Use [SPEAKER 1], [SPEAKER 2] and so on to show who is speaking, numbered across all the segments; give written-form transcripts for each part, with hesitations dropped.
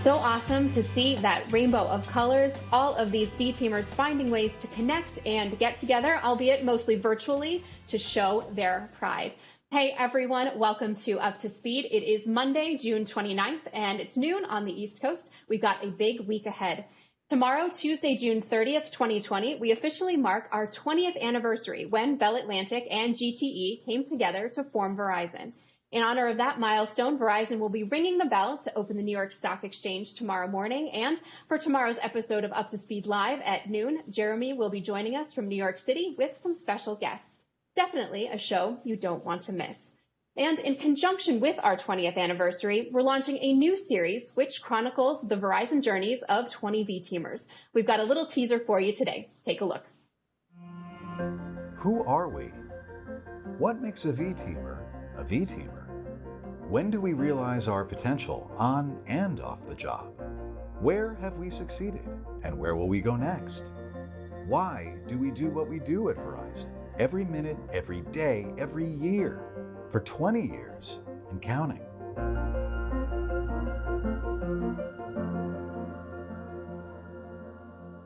[SPEAKER 1] So awesome to see that rainbow of colors, all of these V-Teamers finding ways to connect and get together, albeit mostly virtually, to show their pride. Hey everyone, welcome to Up to Speed. It is Monday, June 29th, and it's noon on the East Coast. We've got a big week ahead. Tomorrow, Tuesday, June 30th, 2020, we officially mark our 20th anniversary when Bell Atlantic and GTE came together to form Verizon. In honor of that milestone, Verizon will be ringing the bell to open the New York Stock Exchange tomorrow morning. And for tomorrow's episode of Up to Speed Live at noon, Jeremy will be joining us from New York City with some special guests. Definitely a show you don't want to miss. And in conjunction with our 20th anniversary, we're launching a new series which chronicles the Verizon journeys of 20 V-Teamers. We've got a little teaser for you today. Take a look.
[SPEAKER 2] Who are we? What makes a V-Teamer a V-Teamer? When do we realize our potential on and off the job? Where have we succeeded and where will we go next? Why do we do what we do at Verizon? Every minute, every day, every year, for 20 years and counting.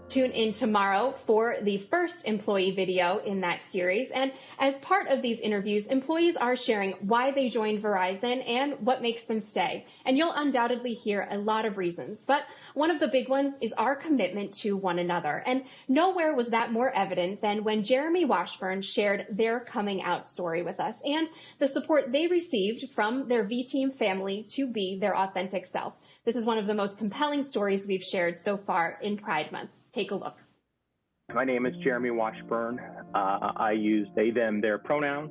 [SPEAKER 1] Tune in tomorrow for the first employee video in that series. And as part of these interviews, employees are sharing why they joined Verizon and what makes them stay. And you'll undoubtedly hear a lot of reasons. But one of the big ones is our commitment to one another. And nowhere was that more evident than when Jeremy Washburn shared their coming out story with us and the support they received from their V-Team family to be their authentic self. This is one of the most compelling stories we've shared so far in Pride Month. Take a look.
[SPEAKER 3] My name is Jeremy Washburn. I use they, them, their pronouns.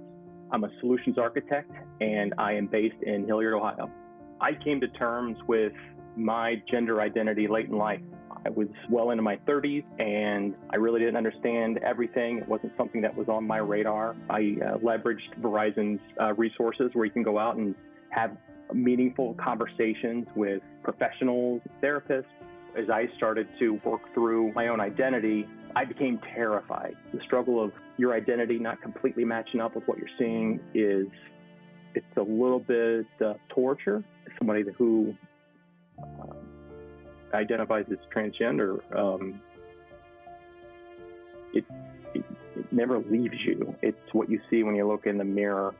[SPEAKER 3] I'm a solutions architect, and I am based in Hilliard, Ohio. I came to terms with my gender identity late in life. I was well into my 30s, and I really didn't understand everything. It wasn't something that was on my radar. I leveraged Verizon's resources where you can go out and have meaningful conversations with professionals, therapists. As I started to work through my own identity, I became terrified. The struggle of your identity not completely matching up with what you're seeing it's a little bit torture. Somebody who identifies as transgender, it never leaves you. It's what you see when you look in the mirror.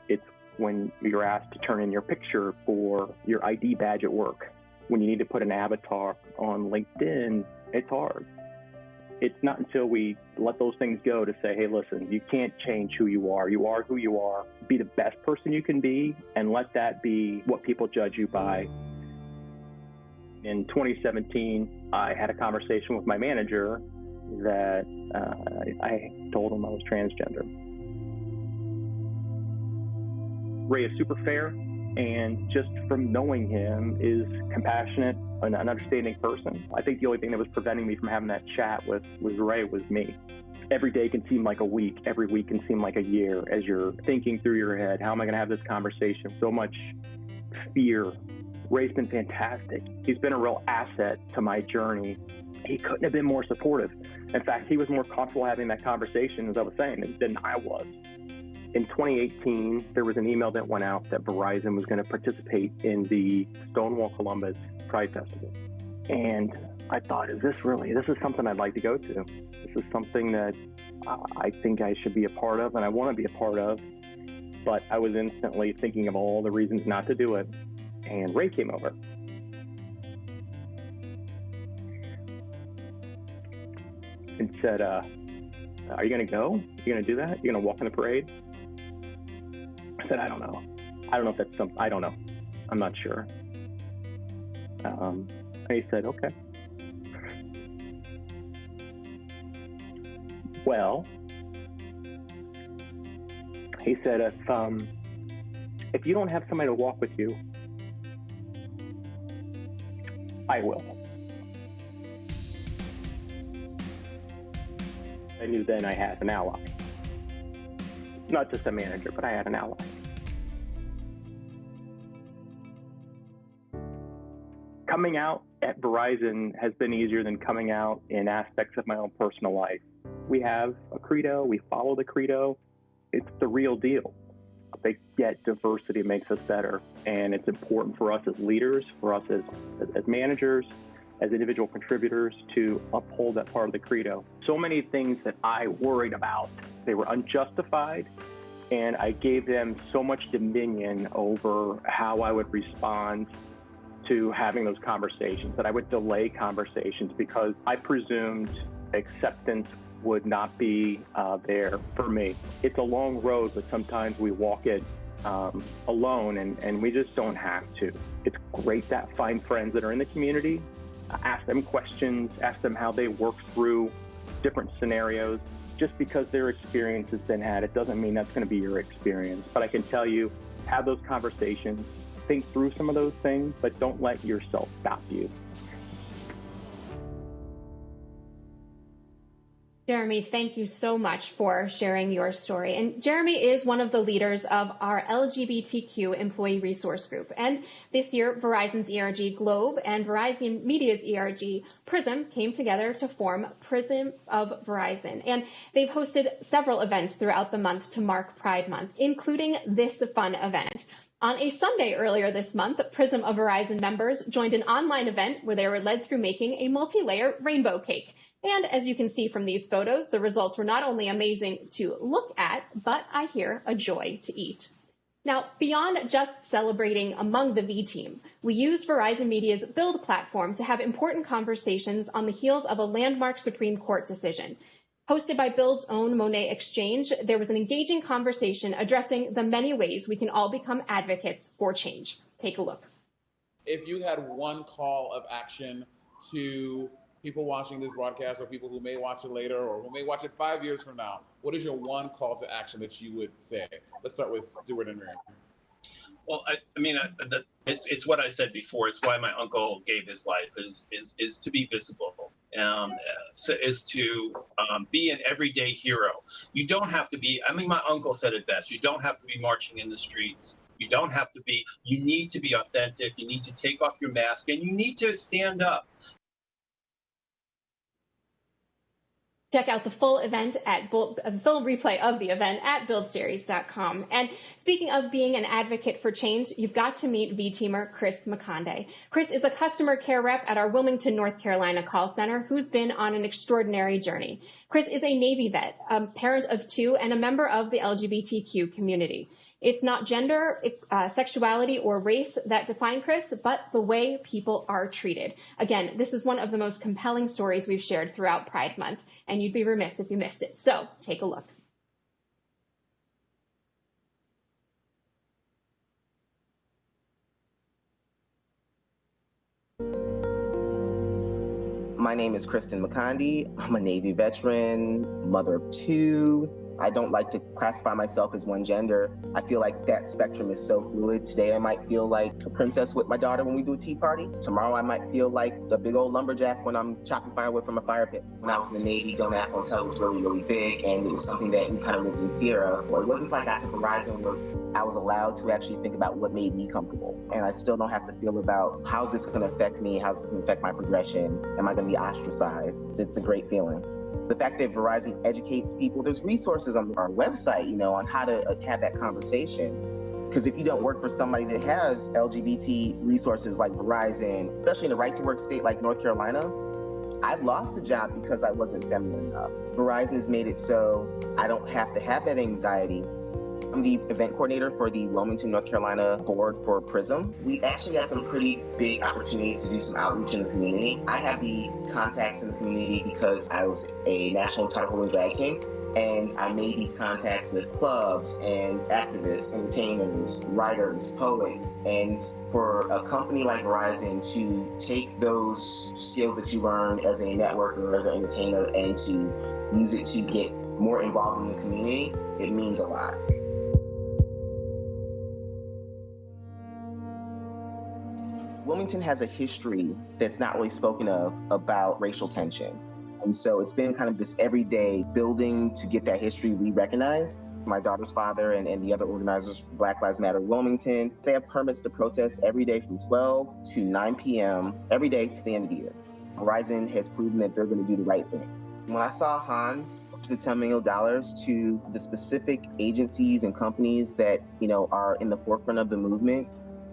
[SPEAKER 3] It's when you're asked to turn in your picture for your ID badge at work. When you need to put an avatar on LinkedIn, it's hard. It's not until we let those things go to say, hey, listen, you can't change who you are. You are who you are. Be the best person you can be, and let that be what people judge you by. In 2017, I had a conversation with my manager that I told him I was transgender. Ray is super fair. And just from knowing him is compassionate and an understanding person. I think the only thing that was preventing me from having that chat with Ray was me. Every day can seem like a week. Every week can seem like a year as you're thinking through your head, how am I going to have this conversation? So much fear. Ray's been fantastic. He's been a real asset to my journey. He couldn't have been more supportive. In fact, he was more comfortable having that conversation, as I was saying, than I was. In 2018, there was an email that went out that Verizon was going to participate in the Stonewall Columbus Pride Festival. And I thought, this is something I'd like to go to. This is something that I think I should be a part of and I want to be a part of. But I was instantly thinking of all the reasons not to do it. And Ray came over. And said, are you going to go? You going to do that? You going to walk in the parade? I said, I don't know. I don't know if that's something, I don't know. I'm not sure. And he said, okay. Well, he said, if you don't have somebody to walk with you, I will. I knew then I had an ally. Not just a manager, but I had an ally. Coming out at Verizon has been easier than coming out in aspects of my own personal life. We have a credo, we follow the credo. It's the real deal. They get diversity makes us better. And it's important for us as leaders, for us as managers, as individual contributors to uphold that part of the credo. So many things that I worried about, they were unjustified, and I gave them so much dominion over how I would respond to having those conversations, that I would delay conversations because I presumed acceptance would not be there for me. It's a long road, but sometimes we walk it alone, and we just don't have to. It's great to find friends that are in the community, ask them questions, ask them how they work through different scenarios. Just because their experience has been had, it doesn't mean that's going to be your experience. But I can tell you, have those conversations, think through some of those things, but don't let yourself stop you.
[SPEAKER 1] Jeremy, thank you so much for sharing your story. And Jeremy is one of the leaders of our LGBTQ employee resource group. And this year, Verizon's ERG Globe and Verizon Media's ERG Prism came together to form Prism of Verizon. And they've hosted several events throughout the month to mark Pride Month, including this fun event. On a Sunday earlier this month, Prism of Verizon members joined an online event where they were led through making a multi-layer rainbow cake. And as you can see from these photos, the results were not only amazing to look at, but I hear a joy to eat. Now, beyond just celebrating among the V team, we used Verizon Media's Build platform to have important conversations on the heels of a landmark Supreme Court decision. Hosted by Build's own Monet Exchange, there was an engaging conversation addressing the many ways we can all become advocates for change. Take a look.
[SPEAKER 4] If you had one call of action to people watching this broadcast or people who may watch it later or who may watch it 5 years from now, what is your one call to action that you would say? Let's start with Stuart and Miriam.
[SPEAKER 5] Well, it's what I said before. It's why my uncle gave his life is to be visible, is to be an everyday hero. You don't have to be. I mean, my uncle said it best. You don't have to be marching in the streets. You don't have to be. You need to be authentic. You need to take off your mask, and you need to stand up.
[SPEAKER 1] Check out the full event at full replay of the event at buildseries.com. And speaking of being an advocate for change, you've got to meet V-teamer Chris McConday. Chris is a customer care rep at our Wilmington, North Carolina call center who's been on an extraordinary journey. Chris is a Navy vet, a parent of two, and a member of the LGBTQ community. It's not gender, sexuality, or race that define Chris, but the way people are treated. Again, this is one of the most compelling stories we've shared throughout Pride Month, and you'd be remiss if you missed it. So take a look.
[SPEAKER 6] My name is Kristen McCondy. I'm a Navy veteran, mother of two. I don't like to classify myself as one gender. I feel like that spectrum is so fluid. Today I might feel like a princess with my daughter when we do a tea party. Tomorrow I might feel like the big old lumberjack when I'm chopping firewood from a fire pit. When I was in the Navy, Don't Ask, Don't Tell was really, really big, and it was something that we kind of lived in fear of. Well, it wasn't until I got to Verizon where I was allowed to actually think about what made me comfortable. And I still don't have to feel about how's this going to affect me, how's this going to affect my progression, am I going to be ostracized? It's a great feeling. The fact that Verizon educates people, there's resources on our website, on how to have that conversation. Because if you don't work for somebody that has LGBT resources like Verizon, especially in a right-to-work state like North Carolina, I've lost a job because I wasn't feminine enough. Verizon has made it so I don't have to have that anxiety. I'm the event coordinator for the Wilmington, North Carolina board for Prism. We actually had some pretty big opportunities to do some outreach in the community. I have the contacts in the community because I was a national title holder drag king, and I made these contacts with clubs and activists, entertainers, writers, poets. And for a company like Verizon to take those skills that you learn as a networker, as an entertainer, and to use it to get more involved in the community, it means a lot. Wilmington has a history that's not really spoken of about racial tension. And so it's been kind of this everyday building to get that history re-recognized. My daughter's father and the other organizers, Black Lives Matter Wilmington, they have permits to protest every day from 12 to 9 p.m. every day to the end of the year. Verizon has proven that they're going to do the right thing. When I saw Hans to the $10 million to the specific agencies and companies that, are in the forefront of the movement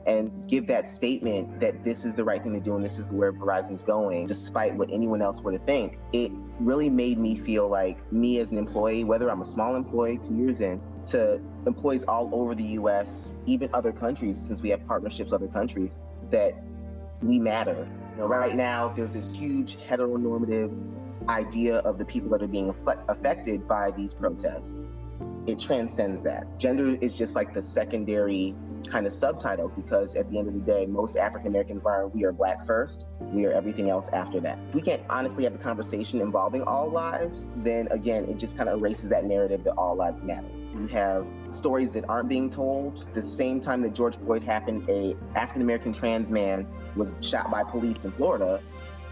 [SPEAKER 6] and give that statement that this is the right thing to do and this is where Verizon's going, despite what anyone else were to think, it really made me feel like me as an employee, whether I'm a small employee 2 years in, to employees all over the US, even other countries, since we have partnerships with other countries, that we matter. Right now, there's this huge heteronormative idea of the people that are being affected by these protests. It transcends that. Gender is just like the secondary kind of subtitle, because at the end of the day, most African Americans learn we are Black first, we are everything else after that. If we can't honestly have a conversation involving all lives, then again, it just kind of erases that narrative that all lives matter. You have stories that aren't being told. The same time that George Floyd happened, a African American trans man was shot by police in Florida.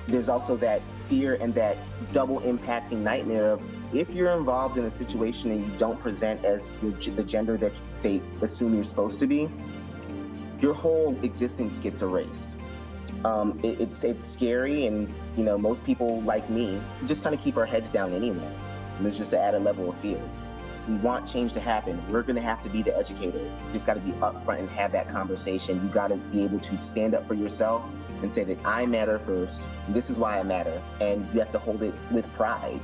[SPEAKER 6] There's also that fear and that double impacting nightmare of, if you're involved in a situation and you don't present as the gender that they assume you're supposed to be, your whole existence gets erased. It's scary, and most people like me just kind of keep our heads down anyway. And it's just to add a level of fear. We want change to happen. We're going to have to be the educators. You just got to be upfront and have that conversation. You got to be able to stand up for yourself and say that I matter first. This is why I matter. And you have to hold it with pride.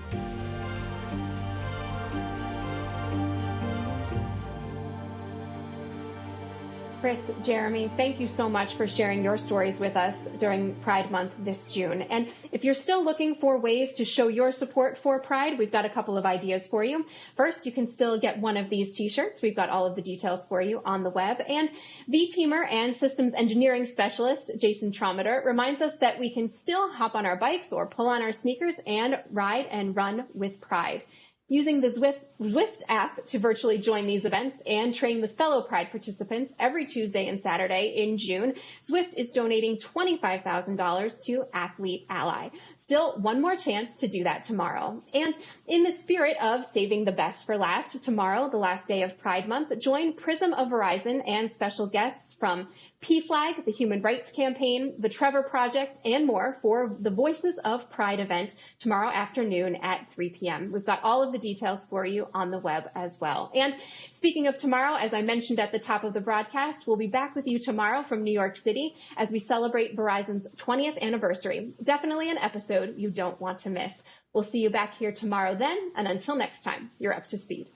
[SPEAKER 1] Chris, Jeremy, thank you so much for sharing your stories with us during Pride Month this June. And if you're still looking for ways to show your support for Pride, we've got a couple of ideas for you. First, you can still get one of these t-shirts. We've got all of the details for you on the web. And V-Teamer and Systems Engineering Specialist Jason Trometer reminds us that we can still hop on our bikes or pull on our sneakers and ride and run with pride. Using the Zwift app to virtually join these events and train with fellow Pride participants every Tuesday and Saturday in June, Zwift is donating $25,000 to Athlete Ally. Still one more chance to do that tomorrow. And in the spirit of saving the best for last, tomorrow, the last day of Pride Month, join Prism of Verizon and special guests from PFLAG, the Human Rights Campaign, the Trevor Project, and more for the Voices of Pride event tomorrow afternoon at 3 p.m. We've got all of the details for you on the web as well. And speaking of tomorrow, as I mentioned at the top of the broadcast, we'll be back with you tomorrow from New York City as we celebrate Verizon's 20th anniversary. Definitely an episode you don't want to miss. We'll see you back here tomorrow then, and until next time, you're up to speed.